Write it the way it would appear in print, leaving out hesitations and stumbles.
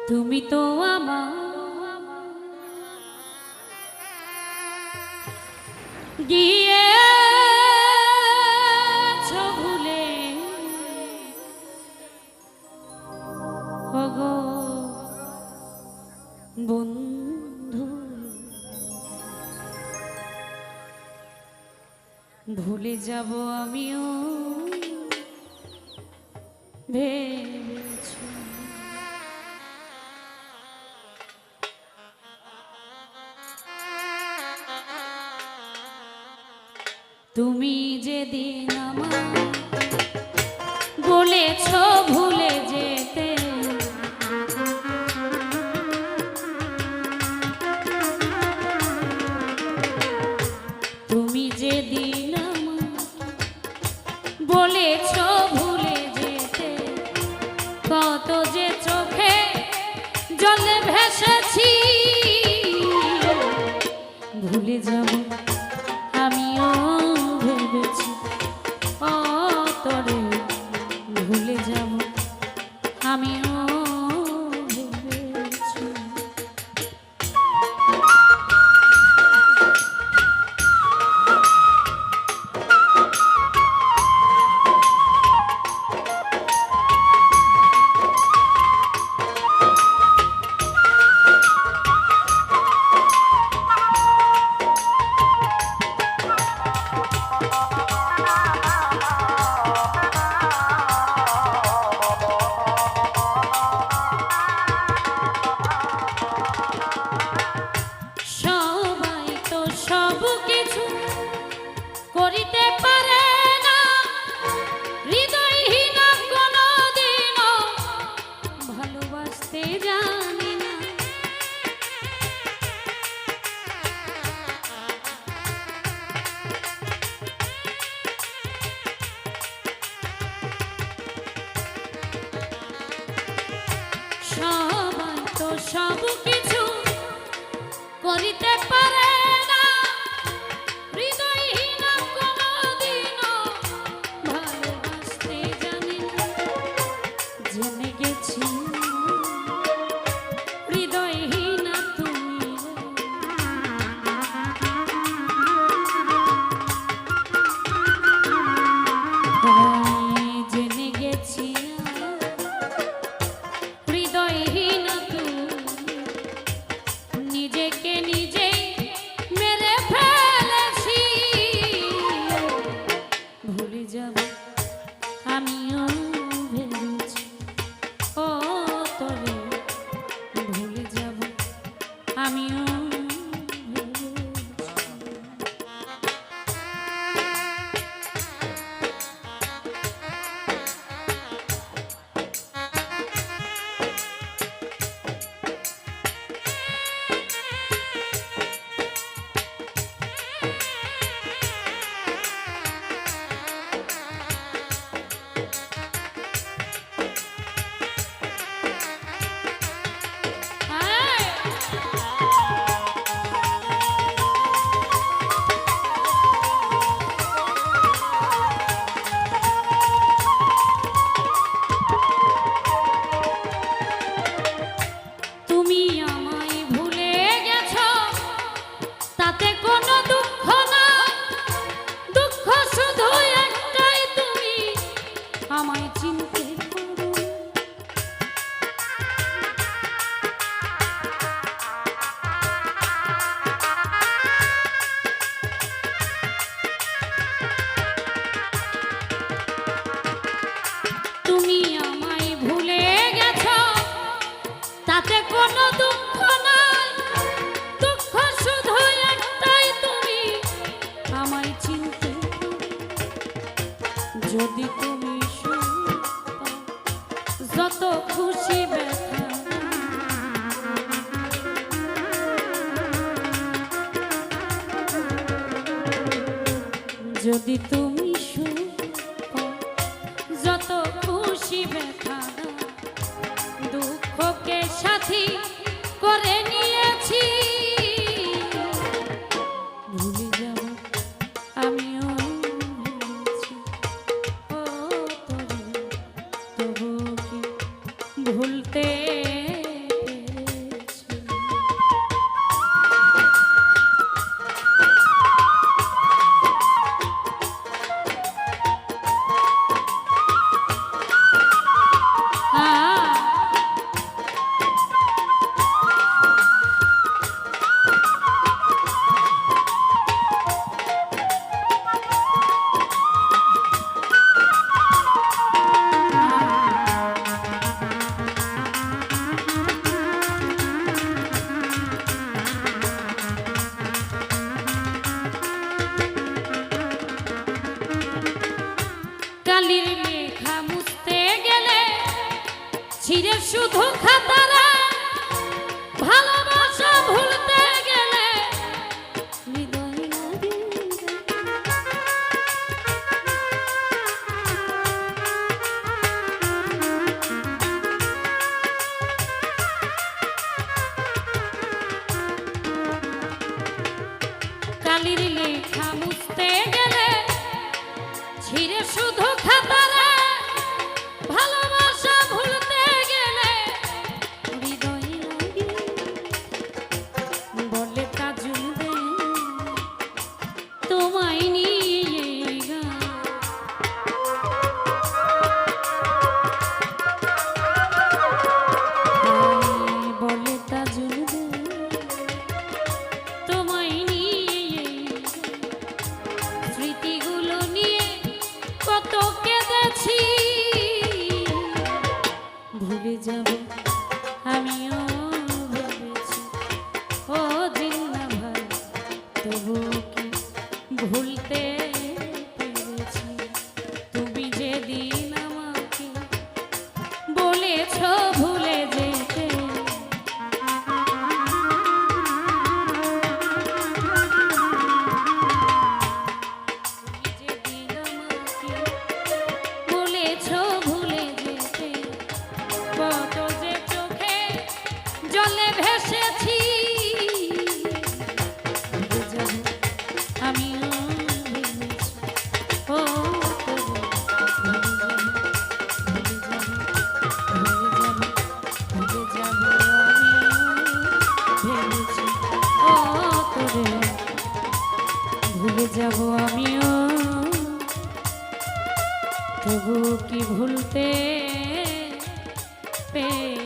তুমি তো আমার গিয়েছো ভুলে ওগো বন্ধু, ভুলে যাব আমিও ভেবেছি। তুমি যেদিন আমায় বলেছো ভুলে যেতে, তুমি যেদিন আমায় বলেছো ভুলে যেতে, কত যে চোখে জলে ভেসেছি। ভুলে যাব আমিও ভেবেছি, ও তোরে ভুলে যাব আমিও ভেবেছি। করিতে পারে না হৃদয়হীন, কোনদিনও ভালোবাসতে জানি না। সবাই তো সব কিছু করিতে পারে না, জেনে গেছি হৃদয়হীনা তুমি, জেনে গেছি হৃদয়হীনা তুমি, নিজেকে নিজেই মেরে ফেলেছি। ভুলে যাব আমিও ভেবেছি, ও তোরে ভুলে যাব আমিও কোনো দুঃখ নাই, দুঃখ শুধু একটাই তুমি আমায় চিনতে। যদি তুমি যত খুশি ব্যথা, যদি তুমি যত খুশি ব্যথা, দুঃখকে সাথী করে নিয়েছি। ভুলে যাব আমিও ভেবেছি, ও তোরে তবু কি ভুলতে ছিঁড়ে শুধু খাতারা ভালোবাসা ভুলতে গেলে হৃদয় লাগে। কালির লেখা মুছতে গেলে ছিঁড়ে শুধু খাতারা ভালোবাসা ভুলতে গেলে হৃদয় লাগে। বলে তাজুল দে তোমায় নিয়ে গান। বলে তাজুল দে তোমায় নিয়ে স্মৃতিগুলো নিয়ে কত কেঁদেছি। ভুলে যাব আমিও ভেবেছি ও জিন্না ভাই, তবু কি ভুলতে পেরেছি। তুমি যেদিন আমাকে বলেছ ভুলে যেতে, যেদিন আমাকে বলেছ ভুলে যেতে, কত যে চোখে জলে ভেসেছি। ভুলে যাব আমিও ভেবেছি ও তবু ভুলে যাব, ভুলে যাব, ভুলে যাব, ভুলে যাব আমিও তবু কি ভুলতে পেরেছি।